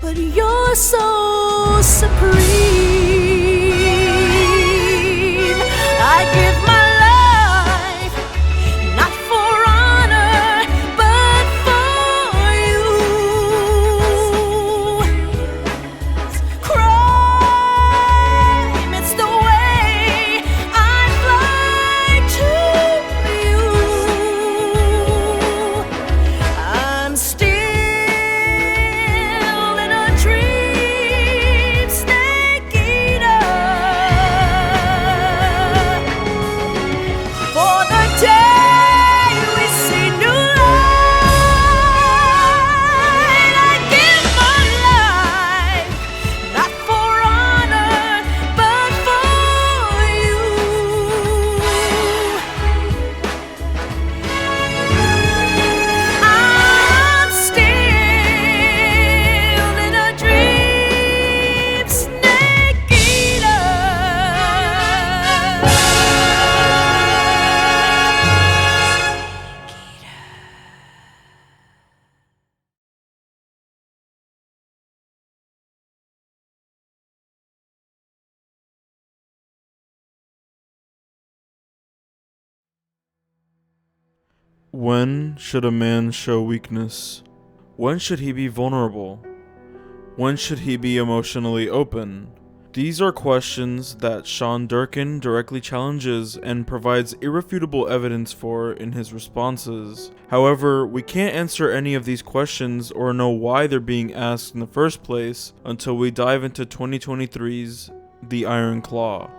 but you're so supreme. I give my life not for honor, but for you. Crime, it's the way I fly to you. I'm still in a dream, snake eater. For the day we see new light, I give my life not for honor, but for you. I'm still in a dream, snake eater. When should a man show weakness? When should he be vulnerable? When should he be emotionally open? These are questions that Sean Durkin directly challenges and provides irrefutable evidence for in his responses. However, we can't answer any of these questions or know why they're being asked in the first place until we dive into 2023's The Iron Claw.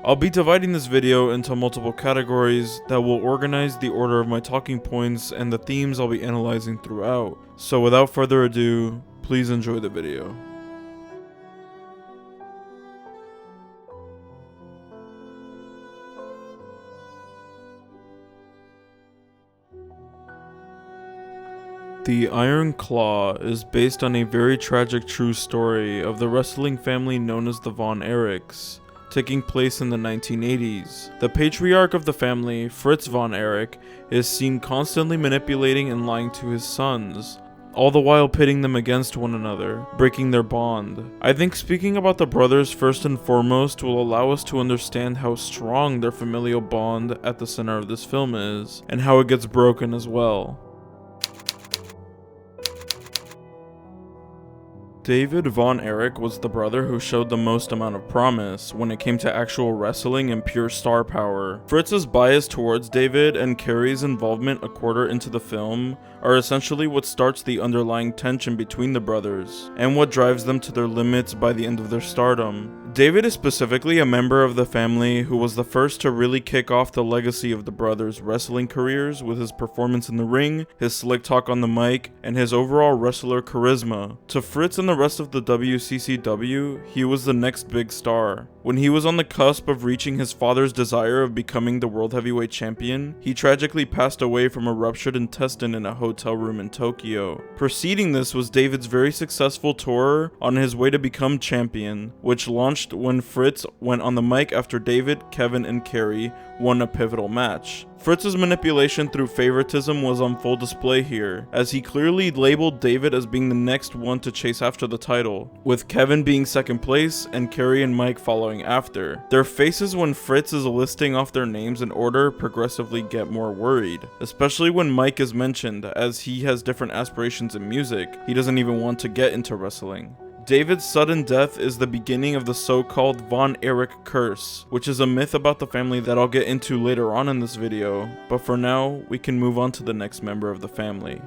I'll be dividing this video into multiple categories that will organize the order of my talking points and the themes I'll be analyzing throughout. So without further ado, please enjoy the video. The Iron Claw is based on a very tragic true story of the wrestling family known as the Von Erichs, taking place in the 1980s. The patriarch of the family, Fritz Von Erich, is seen constantly manipulating and lying to his sons, all the while pitting them against one another, breaking their bond. I think speaking about the brothers first and foremost will allow us to understand how strong their familial bond at the center of this film is, and how it gets broken as well. David Von Erich was the brother who showed the most amount of promise when it came to actual wrestling and pure star power. Fritz's bias towards David and Carrie's involvement a quarter into the film are essentially what starts the underlying tension between the brothers, and what drives them to their limits by the end of their stardom. David is specifically a member of the family who was the first to really kick off the legacy of the brothers' wrestling careers with his performance in the ring, his slick talk on the mic, and his overall wrestler charisma. To Fritz and the rest of the WCCW, he was the next big star. When he was on the cusp of reaching his father's desire of becoming the World Heavyweight Champion, he tragically passed away from a ruptured intestine in a hotel room in Tokyo. Preceding this was David's very successful tour on his way to become champion, which launched when Fritz went on the mic after David, Kevin, and Carrie won a pivotal match. Fritz's manipulation through favoritism was on full display here, as he clearly labeled David as being the next one to chase after the title, with Kevin being second place and Carrie and Mike following after. Their faces when Fritz is listing off their names in order progressively get more worried, especially when Mike is mentioned, as he has different aspirations in music. He doesn't even want to get into wrestling. David's sudden death is the beginning of the so-called Von Erich curse, which is a myth about the family that I'll get into later on in this video, but for now, we can move on to the next member of the family.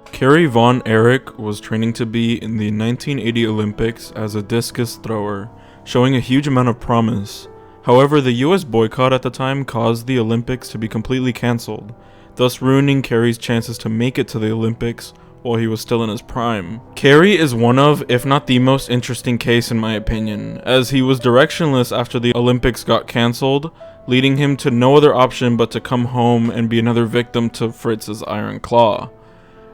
Carrie Von Erich was training to be in the 1980 Olympics as a discus thrower, showing a huge amount of promise. However, the US boycott at the time caused the Olympics to be completely cancelled, thus ruining Carrie's chances to make it to the Olympics while he was still in his prime. Carrie is one of, if not the most interesting case in my opinion, as he was directionless after the Olympics got cancelled, leading him to no other option but to come home and be another victim to Fritz's Iron Claw.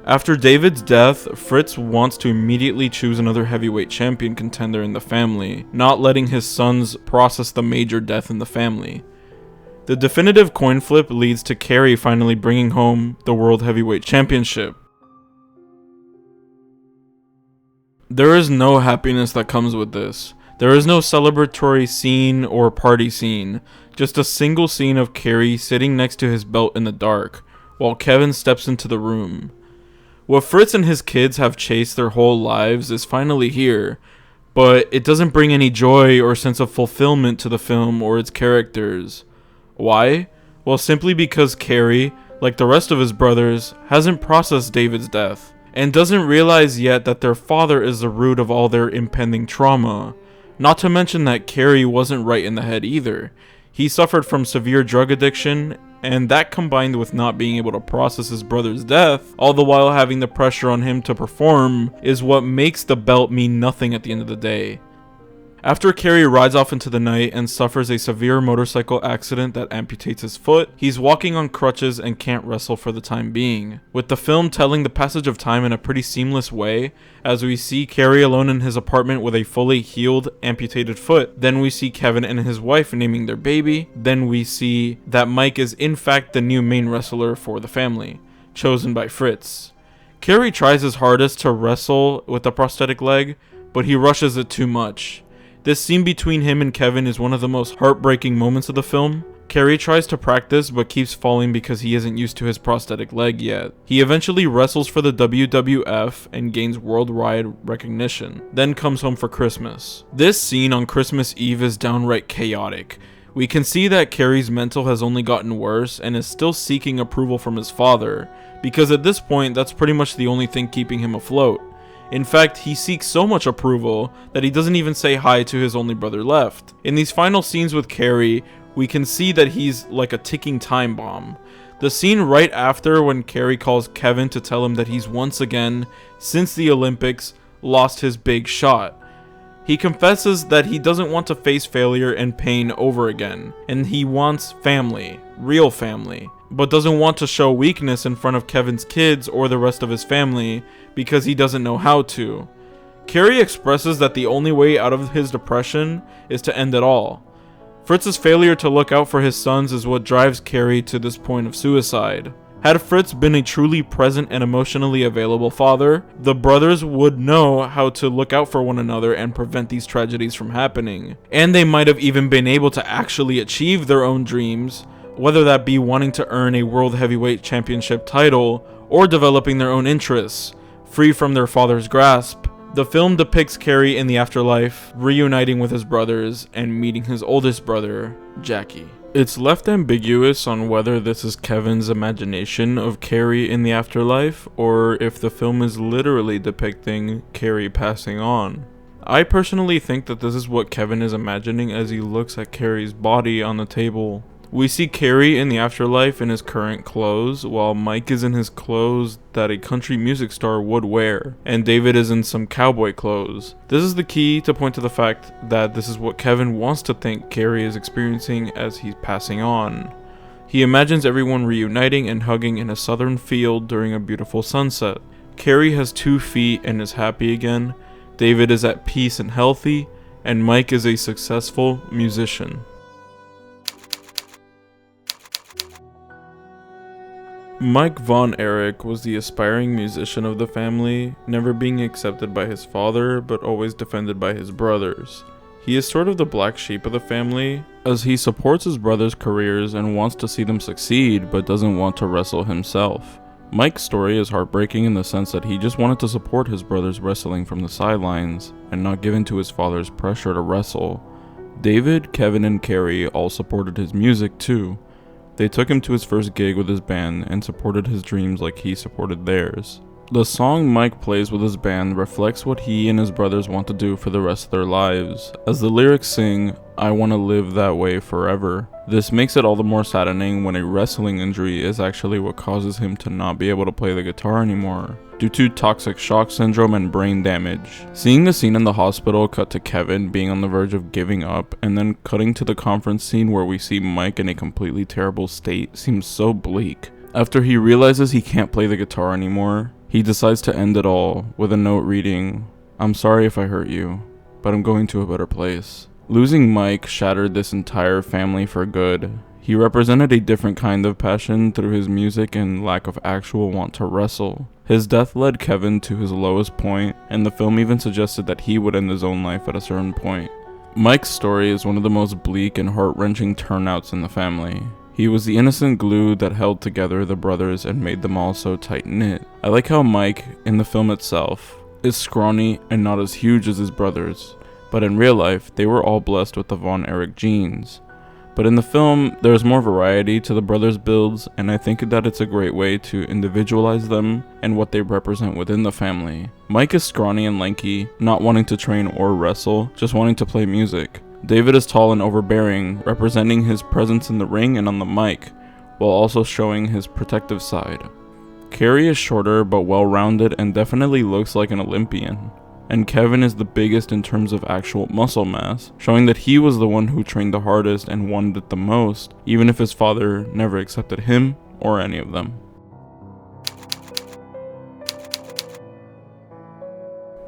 After David's death, Fritz wants to immediately choose another heavyweight champion contender in the family, not letting his sons process the major death in the family. The definitive coin flip leads to Kerry finally bringing home the World Heavyweight Championship. There is no happiness that comes with this. There is no celebratory scene or party scene, just a single scene of Kerry sitting next to his belt in the dark, while Kevin steps into the room. What Fritz and his kids have chased their whole lives is finally here, but it doesn't bring any joy or sense of fulfillment to the film or its characters. Why? Well, simply because Kerry, like the rest of his brothers, hasn't processed David's death, and doesn't realize yet that their father is the root of all their impending trauma. Not to mention that Kerry wasn't right in the head either. He suffered from severe drug addiction, and that combined with not being able to process his brother's death, all the while having the pressure on him to perform, is what makes the belt mean nothing at the end of the day. After Kerry rides off into the night and suffers a severe motorcycle accident that amputates his foot, he's walking on crutches and can't wrestle for the time being, with the film telling the passage of time in a pretty seamless way, as we see Kerry alone in his apartment with a fully healed, amputated foot. Then we see Kevin and his wife naming their baby. Then we see that Mike is in fact the new main wrestler for the family, chosen by Fritz. Kerry tries his hardest to wrestle with a prosthetic leg, but he rushes it too much. This scene between him and Kevin is one of the most heartbreaking moments of the film. Kerry tries to practice but keeps falling because he isn't used to his prosthetic leg yet. He eventually wrestles for the WWF and gains worldwide recognition, then comes home for Christmas. This scene on Christmas Eve is downright chaotic. We can see that Kerry's mental has only gotten worse and is still seeking approval from his father, because at this point that's pretty much the only thing keeping him afloat. In fact, he seeks so much approval that he doesn't even say hi to his only brother left. In these final scenes with Kerry, we can see that he's like a ticking time bomb. The scene right after when Kerry calls Kevin to tell him that he's once again, since the Olympics, lost his big shot. He confesses that he doesn't want to face failure and pain over again, and he wants family, real family, but doesn't want to show weakness in front of Kevin's kids or the rest of his family because he doesn't know how to. Kerry expresses that the only way out of his depression is to end it all. Fritz's failure to look out for his sons is what drives Kerry to this point of suicide. Had Fritz been a truly present and emotionally available father, the brothers would know how to look out for one another and prevent these tragedies from happening. And they might have even been able to actually achieve their own dreams, whether that be wanting to earn a World Heavyweight Championship title or developing their own interests, free from their father's grasp. The film depicts Kerry in the afterlife, reuniting with his brothers and meeting his oldest brother, Jackie. It's left ambiguous on whether this is Kevin's imagination of Kerry in the afterlife, or if the film is literally depicting Kerry passing on. I personally think that this is what Kevin is imagining as he looks at Kerry's body on the table. We see Kerry in the afterlife in his current clothes, while Mike is in his clothes that a country music star would wear, and David is in some cowboy clothes. This is the key to point to the fact that this is what Kevin wants to think Kerry is experiencing as he's passing on. He imagines everyone reuniting and hugging in a southern field during a beautiful sunset. Kerry has 2 feet and is happy again, David is at peace and healthy, and Mike is a successful musician. Mike Von Erich was the aspiring musician of the family, never being accepted by his father, but always defended by his brothers. He is sort of the black sheep of the family, as he supports his brothers' careers and wants to see them succeed, but doesn't want to wrestle himself. Mike's story is heartbreaking in the sense that he just wanted to support his brothers wrestling from the sidelines, and not give in to his father's pressure to wrestle. David, Kevin, and Kerry all supported his music too. They took him to his first gig with his band and supported his dreams like he supported theirs. The song Mike plays with his band reflects what he and his brothers want to do for the rest of their lives, as the lyrics sing, "I want to live that way forever." This makes it all the more saddening when a wrestling injury is actually what causes him to not be able to play the guitar anymore, due to toxic shock syndrome and brain damage. Seeing the scene in the hospital cut to Kevin being on the verge of giving up, and then cutting to the conference scene where we see Mike in a completely terrible state seems so bleak. After he realizes he can't play the guitar anymore, he decides to end it all with a note reading, "I'm sorry if I hurt you, but I'm going to a better place." Losing Mike shattered this entire family for good. He represented a different kind of passion through his music and lack of actual want to wrestle. His death led Kevin to his lowest point, and the film even suggested that he would end his own life at a certain point. Mike's story is one of the most bleak and heart-wrenching turnouts in the family. He was the innocent glue that held together the brothers and made them all so tight-knit. I like how Mike, in the film itself, is scrawny and not as huge as his brothers, but in real life, they were all blessed with the Von Erich genes. But in the film, there's more variety to the brothers' builds, and I think that it's a great way to individualize them and what they represent within the family. Mike is scrawny and lanky, not wanting to train or wrestle, just wanting to play music. David is tall and overbearing, representing his presence in the ring and on the mic, while also showing his protective side. Carrie is shorter but well-rounded and definitely looks like an Olympian. And Kevin is the biggest in terms of actual muscle mass, showing that he was the one who trained the hardest and wanted it the most, even if his father never accepted him or any of them.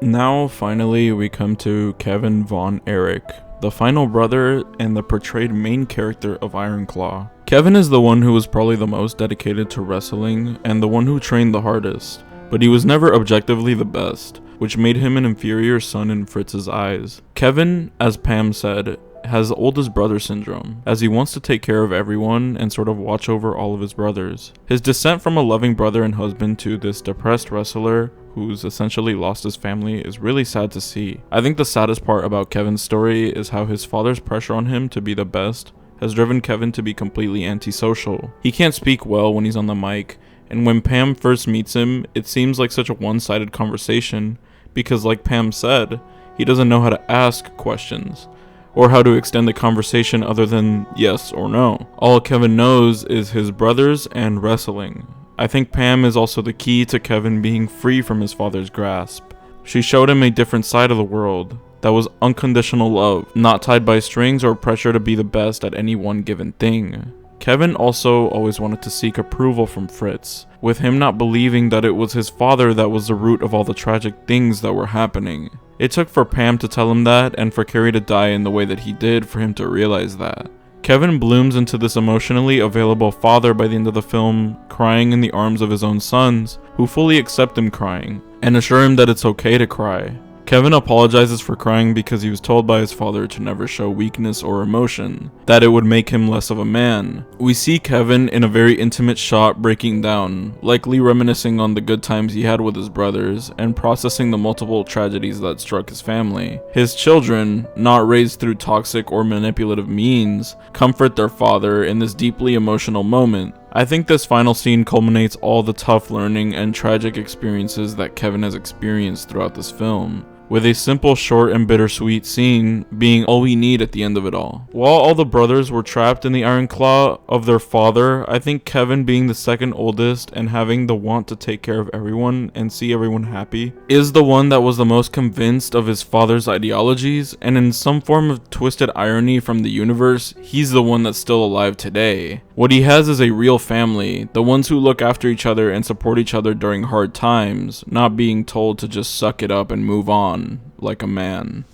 Now, finally, we come to Kevin Von Erich, the final brother and the portrayed main character of Iron Claw. Kevin is the one who was probably the most dedicated to wrestling and the one who trained the hardest, but he was never objectively the best, which made him an inferior son in Fritz's eyes. Kevin, as Pam said, has oldest brother syndrome, as he wants to take care of everyone and sort of watch over all of his brothers. His descent from a loving brother and husband to this depressed wrestler who's essentially lost his family is really sad to see. I think the saddest part about Kevin's story is how his father's pressure on him to be the best has driven Kevin to be completely antisocial. He can't speak well when he's on the mic, and when Pam first meets him, it seems like such a one-sided conversation, because like Pam said, he doesn't know how to ask questions, or how to extend the conversation other than yes or no. All Kevin knows is his brothers and wrestling. I think Pam is also the key to Kevin being free from his father's grasp. She showed him a different side of the world, that was unconditional love, not tied by strings or pressure to be the best at any one given thing. Kevin also always wanted to seek approval from Fritz, with him not believing that it was his father that was the root of all the tragic things that were happening. It took for Pam to tell him that, and for Carrie to die in the way that he did for him to realize that. Kevin blooms into this emotionally available father by the end of the film, crying in the arms of his own sons, who fully accept him crying, and assure him that it's okay to cry. Kevin apologizes for crying because he was told by his father to never show weakness or emotion, that it would make him less of a man. We see Kevin in a very intimate shot breaking down, likely reminiscing on the good times he had with his brothers, and processing the multiple tragedies that struck his family. His children, not raised through toxic or manipulative means, comfort their father in this deeply emotional moment. I think this final scene culminates all the tough learning and tragic experiences that Kevin has experienced throughout this film, with a simple, short, and bittersweet scene being all we need at the end of it all. While all the brothers were trapped in the iron claw of their father, I think Kevin, being the second oldest and having the want to take care of everyone and see everyone happy, is the one that was the most convinced of his father's ideologies, and in some form of twisted irony from the universe, he's the one that's still alive today. What he has is a real family, the ones who look after each other and support each other during hard times, not being told to just suck it up and move on like a man.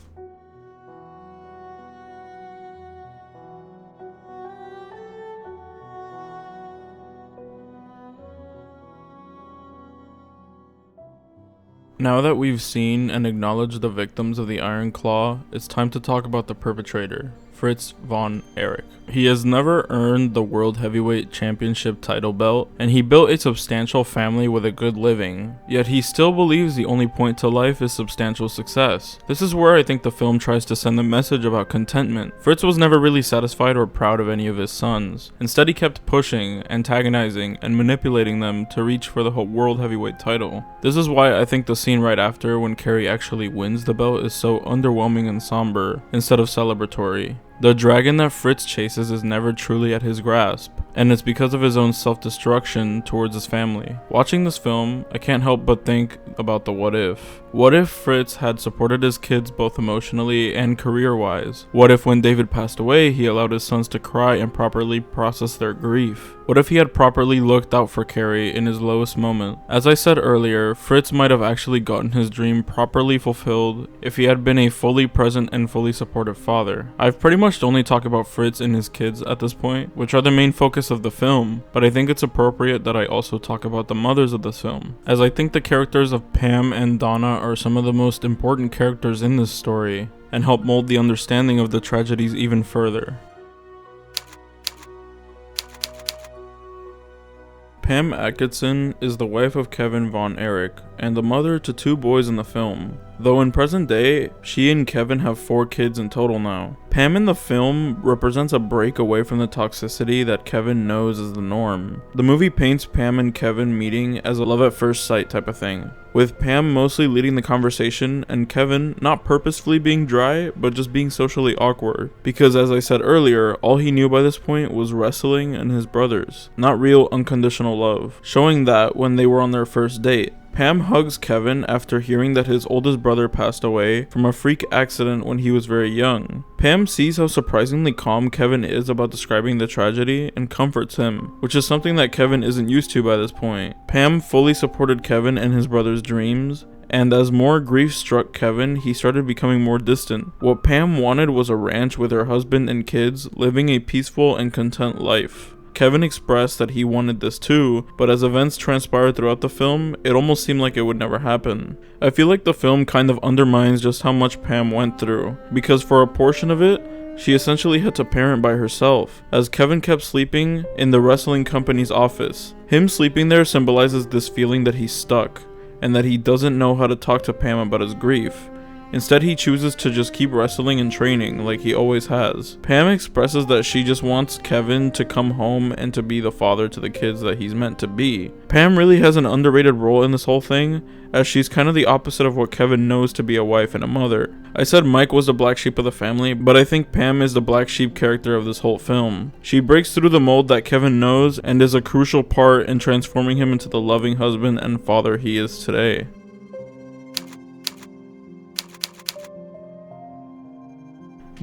Now that we've seen and acknowledged the victims of the Iron Claw, it's time to talk about the perpetrator, Fritz Von Erich. He has never earned the World Heavyweight Championship title belt, and he built a substantial family with a good living, yet he still believes the only point to life is substantial success. This is where I think the film tries to send the message about contentment. Fritz was never really satisfied or proud of any of his sons. Instead, he kept pushing, antagonizing, and manipulating them to reach for the World Heavyweight title. This is why I think the scene right after, when Carrie actually wins the belt, is so underwhelming and somber instead of celebratory. The dragon that Fritz chases is never truly at his grasp. and it's because of his own self-destruction towards his family. Watching this film, I can't help but think about the what if. What if Fritz had supported his kids both emotionally and career-wise? What if when David passed away, he allowed his sons to cry and properly process their grief? What if he had properly looked out for Carrie in his lowest moment? As I said earlier, Fritz might have actually gotten his dream properly fulfilled if he had been a fully present and fully supportive father. I've pretty much only talked about Fritz and his kids at this point, which are the main focus of the film, but I think it's appropriate that I also talk about the mothers of this film, as I think the characters of Pam and Donna are some of the most important characters in this story, and help mold the understanding of the tragedies even further. Pam Atkinson is the wife of Kevin Von Erich, and the mother to 2 boys in the film, though in present day, she and Kevin have 4 kids in total now. Pam in the film represents a break away from the toxicity that Kevin knows is the norm. The movie paints Pam and Kevin meeting as a love at first sight type of thing, with Pam mostly leading the conversation and Kevin not purposefully being dry, but just being socially awkward, because as I said earlier, all he knew by this point was wrestling and his brothers, not real unconditional love, showing that when they were on their first date. Pam hugs Kevin after hearing that his oldest brother passed away from a freak accident when he was very young. Pam sees how surprisingly calm Kevin is about describing the tragedy and comforts him, which is something that Kevin isn't used to by this point. Pam fully supported Kevin and his brother's dreams, and as more grief struck Kevin, he started becoming more distant. What Pam wanted was a ranch with her husband and kids, living a peaceful and content life. Kevin expressed that he wanted this too, but as events transpired throughout the film, it almost seemed like it would never happen. I feel like the film kind of undermines just how much Pam went through, because for a portion of it, she essentially had to parent by herself, as Kevin kept sleeping in the wrestling company's office. Him sleeping there symbolizes this feeling that he's stuck, and that he doesn't know how to talk to Pam about his grief. Instead, he chooses to just keep wrestling and training like he always has. Pam expresses that she just wants Kevin to come home and to be the father to the kids that he's meant to be. Pam really has an underrated role in this whole thing, as she's kind of the opposite of what Kevin knows to be a wife and a mother. I said Mike was the black sheep of the family, but I think Pam is the black sheep character of this whole film. She breaks through the mold that Kevin knows and is a crucial part in transforming him into the loving husband and father he is today.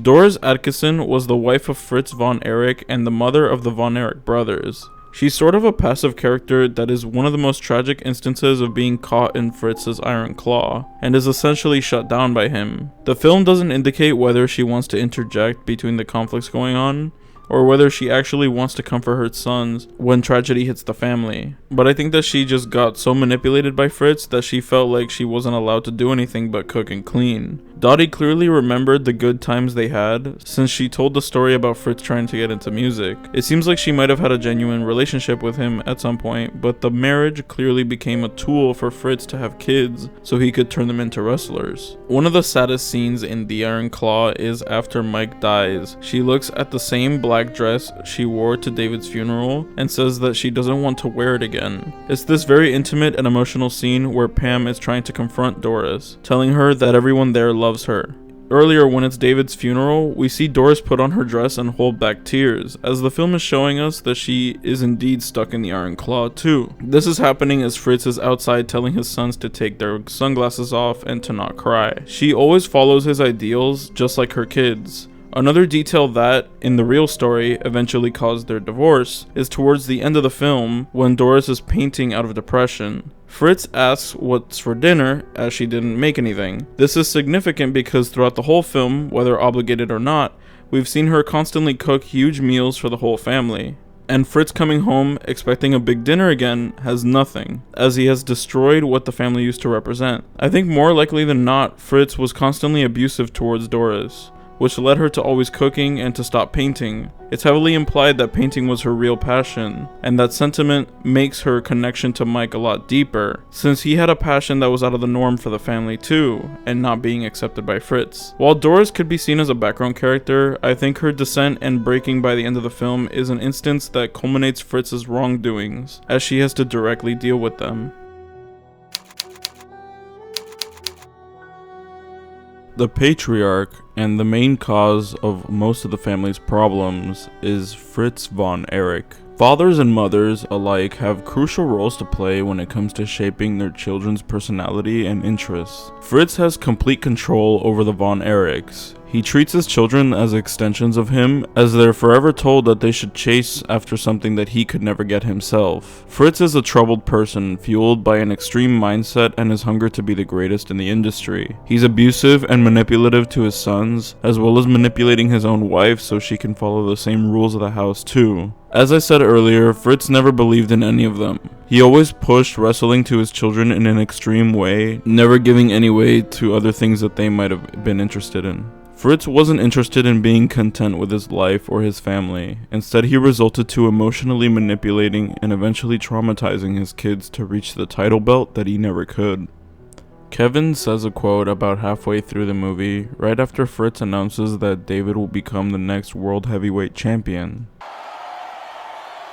Doris Atkinson was the wife of Fritz Von Erich and the mother of the Von Erich brothers. She's sort of a passive character that is one of the most tragic instances of being caught in Fritz's iron claw, and is essentially shut down by him. The film doesn't indicate whether she wants to interject between the conflicts going on, or whether she actually wants to comfort her sons when tragedy hits the family. But I think that she just got so manipulated by Fritz that she felt like she wasn't allowed to do anything but cook and clean. Dottie clearly remembered the good times they had, since she told the story about Fritz trying to get into music. It seems like she might have had a genuine relationship with him at some point, but the marriage clearly became a tool for Fritz to have kids so he could turn them into wrestlers. One of the saddest scenes in The Iron Claw is after Mike dies. She looks at the same black dress she wore to David's funeral and says that she doesn't want to wear it again. It's this very intimate and emotional scene where Pam is trying to confront Doris, telling her that everyone there loves her. Earlier, when it's David's funeral, we see Doris put on her dress and hold back tears, as the film is showing us that she is indeed stuck in the iron claw too. This is happening as Fritz is outside telling his sons to take their sunglasses off and to not cry. She always follows his ideals, just like her kids. Another detail that, in the real story, eventually caused their divorce is towards the end of the film when Doris is painting out of depression. Fritz asks what's for dinner, as she didn't make anything. This is significant because throughout the whole film, whether obligated or not, we've seen her constantly cook huge meals for the whole family. And Fritz coming home expecting a big dinner again has nothing, as he has destroyed what the family used to represent. I think more likely than not, Fritz was constantly abusive towards Doris, which led her to always cooking and to stop painting. It's heavily implied that painting was her real passion, and that sentiment makes her connection to Mike a lot deeper, since he had a passion that was out of the norm for the family too, and not being accepted by Fritz. While Doris could be seen as a background character, I think her descent and breaking by the end of the film is an instance that culminates Fritz's wrongdoings, as she has to directly deal with them. The patriarch and the main cause of most of the family's problems is Fritz Von Erich. Fathers and mothers alike have crucial roles to play when it comes to shaping their children's personality and interests. Fritz has complete control over the Von Erichs. He treats his children as extensions of him, as they're forever told that they should chase after something that he could never get himself. Fritz is a troubled person, fueled by an extreme mindset and his hunger to be the greatest in the industry. He's abusive and manipulative to his sons, as well as manipulating his own wife so she can follow the same rules of the house too. As I said earlier, Fritz never believed in any of them. He always pushed wrestling to his children in an extreme way, never giving any way to other things that they might have been interested in. Fritz wasn't interested in being content with his life or his family. Instead, he resorted to emotionally manipulating and eventually traumatizing his kids to reach the title belt that he never could. Kevin says a quote about halfway through the movie, right after Fritz announces that David will become the next world heavyweight champion.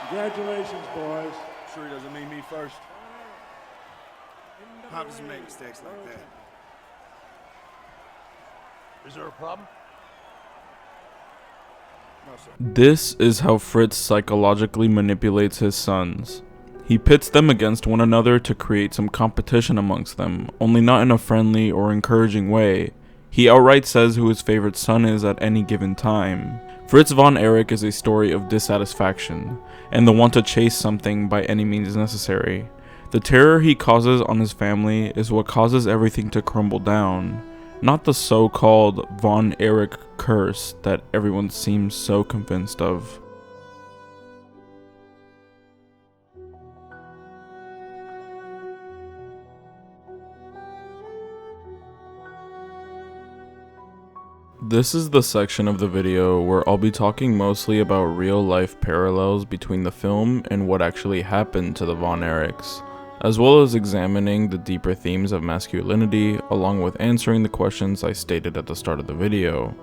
Congratulations, boys. Sure he doesn't mean me first. Pop doesn't make mistakes like that. Is there a problem? No, sir. This is how Fritz psychologically manipulates his sons. He pits them against one another to create some competition amongst them, only not in a friendly or encouraging way. He outright says who his favorite son is at any given time. Fritz von Erich is a story of dissatisfaction, and the want to chase something by any means necessary. The terror he causes on his family is what causes everything to crumble down, not the so-called von Erich curse that everyone seems so convinced of. This is the section of the video where I'll be talking mostly about real-life parallels between the film and what actually happened to the Von Erichs, as well as examining the deeper themes of masculinity, along with answering the questions I stated at the start of the video.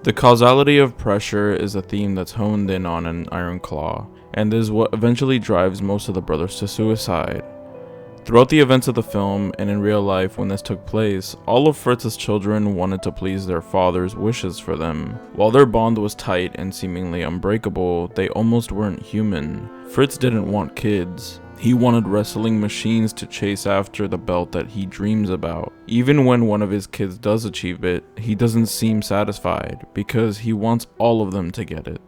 The causality of pressure is a theme that's honed in on in Iron Claw, and is what eventually drives most of the brothers to suicide. Throughout the events of the film, and in real life when this took place, all of Fritz's children wanted to please their father's wishes for them. While their bond was tight and seemingly unbreakable, they almost weren't human. Fritz didn't want kids. He wanted wrestling machines to chase after the belt that he dreams about. Even when one of his kids does achieve it, he doesn't seem satisfied, because he wants all of them to get it.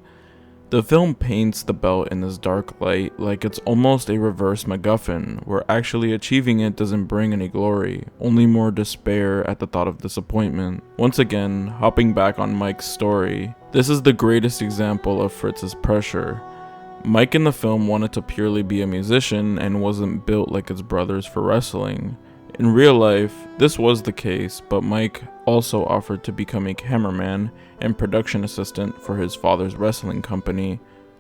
The film paints the belt in this dark light like it's almost a reverse MacGuffin, where actually achieving it doesn't bring any glory, only more despair at the thought of disappointment. Once again, hopping back on Mike's story, this is the greatest example of Fritz's pressure. Mike in the film wanted to purely be a musician and wasn't built like his brothers for wrestling. In real life, this was the case, but Mike also offered to become a cameraman and production assistant for his father's wrestling company,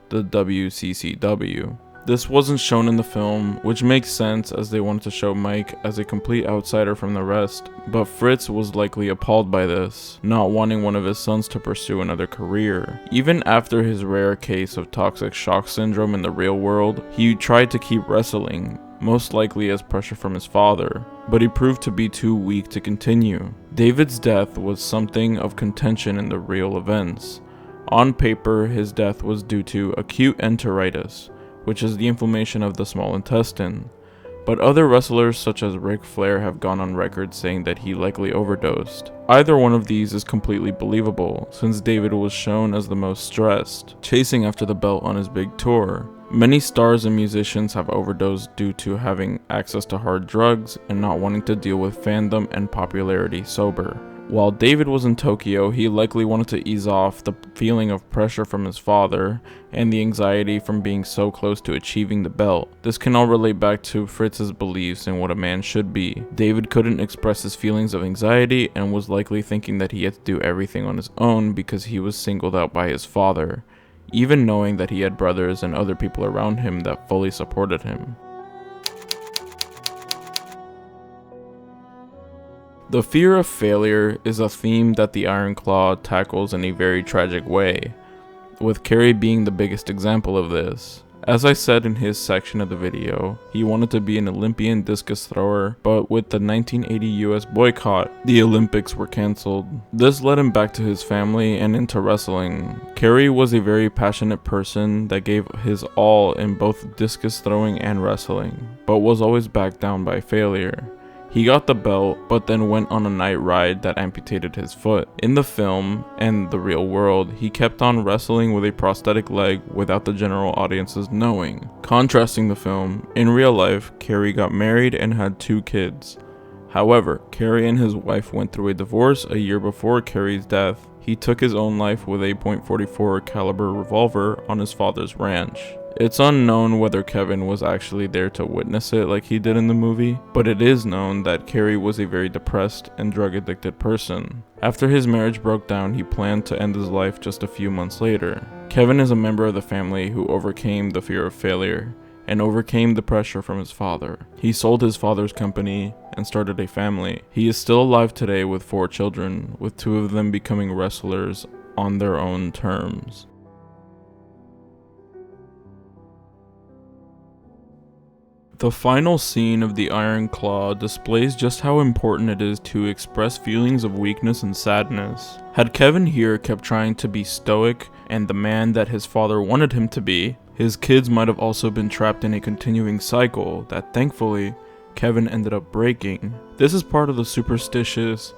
the WCCW. This wasn't shown in the film, which makes sense as they wanted to show Mike as a complete outsider from the rest, but Fritz was likely appalled by this, not wanting one of his sons to pursue another career. Even after his rare case of toxic shock syndrome in the real world, he tried to keep wrestling, most likely as pressure from his father, but he proved to be too weak to continue. David's death was something of contention in the real events. On paper, his death was due to acute enteritis, which is the inflammation of the small intestine, but other wrestlers such as Ric Flair have gone on record saying that he likely overdosed. Either one of these is completely believable, since David was shown as the most stressed, chasing after the belt on his big tour. Many stars and musicians have overdosed due to having access to hard drugs and not wanting to deal with fandom and popularity sober. While David was in Tokyo, he likely wanted to ease off the feeling of pressure from his father and the anxiety from being so close to achieving the belt. This can all relate back to Fritz's beliefs in what a man should be. David couldn't express his feelings of anxiety and was likely thinking that he had to do everything on his own because he was singled out by his father, even knowing that he had brothers and other people around him that fully supported him. The fear of failure is a theme that the Iron Claw tackles in a very tragic way, with Carrie being the biggest example of this. As I said in his section of the video, he wanted to be an Olympian discus thrower, but with the 1980 US boycott, the Olympics were cancelled. This led him back to his family and into wrestling. Kerry was a very passionate person that gave his all in both discus throwing and wrestling, but was always backed down by failure. He got the belt, but then went on a night ride that amputated his foot. In the film and the real world, he kept on wrestling with a prosthetic leg without the general audiences knowing. Contrasting the film, in real life, Kerry got married and had 2 kids. However, Kerry and his wife went through a divorce a year before Kerry's death. He took his own life with a .44 caliber revolver on his father's ranch. It's unknown whether Kevin was actually there to witness it like he did in the movie, but it is known that Kerry was a very depressed and drug-addicted person. After his marriage broke down, he planned to end his life just a few months later. Kevin is a member of the family who overcame the fear of failure and overcame the pressure from his father. He sold his father's company and started a family. He is still alive today with 4 children, with 2 of them becoming wrestlers on their own terms. The final scene of The Iron Claw displays just how important it is to express feelings of weakness and sadness. Had Kevin here kept trying to be stoic and the man that his father wanted him to be, his kids might have also been trapped in a continuing cycle that thankfully Kevin ended up breaking. This is part of the superstitious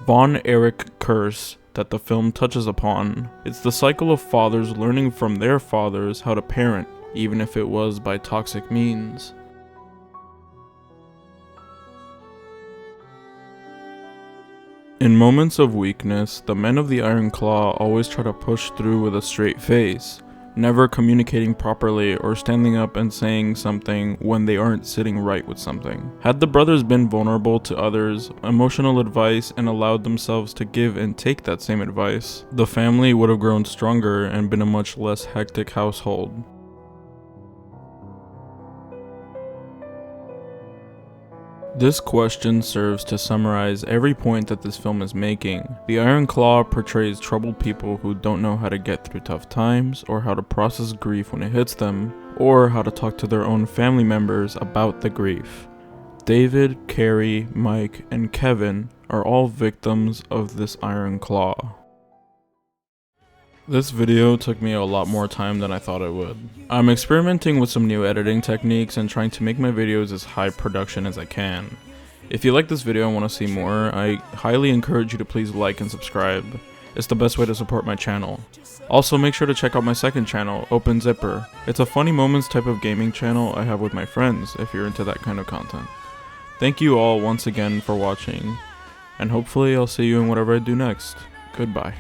Von Erich curse that the film touches upon. It's the cycle of fathers learning from their fathers how to parent, even if it was by toxic means. In moments of weakness, the men of the Iron Claw always try to push through with a straight face, never communicating properly or standing up and saying something when they aren't sitting right with something. Had the brothers been vulnerable to others, emotional advice, and allowed themselves to give and take that same advice, the family would have grown stronger and been a much less hectic household. This question serves to summarize every point that this film is making. The Iron Claw portrays troubled people who don't know how to get through tough times, or how to process grief when it hits them, or how to talk to their own family members about the grief. David, Kerry, Mike, and Kevin are all victims of this Iron Claw. This video took me a lot more time than I thought it would. I'm experimenting with some new editing techniques and trying to make my videos as high production as I can. If you like this video and want to see more, I highly encourage you to please like and subscribe. It's the best way to support my channel. Also, make sure to check out my second channel, Open Zipper. It's a funny moments type of gaming channel I have with my friends if you're into that kind of content. Thank you all once again for watching, and hopefully I'll see you in whatever I do next. Goodbye.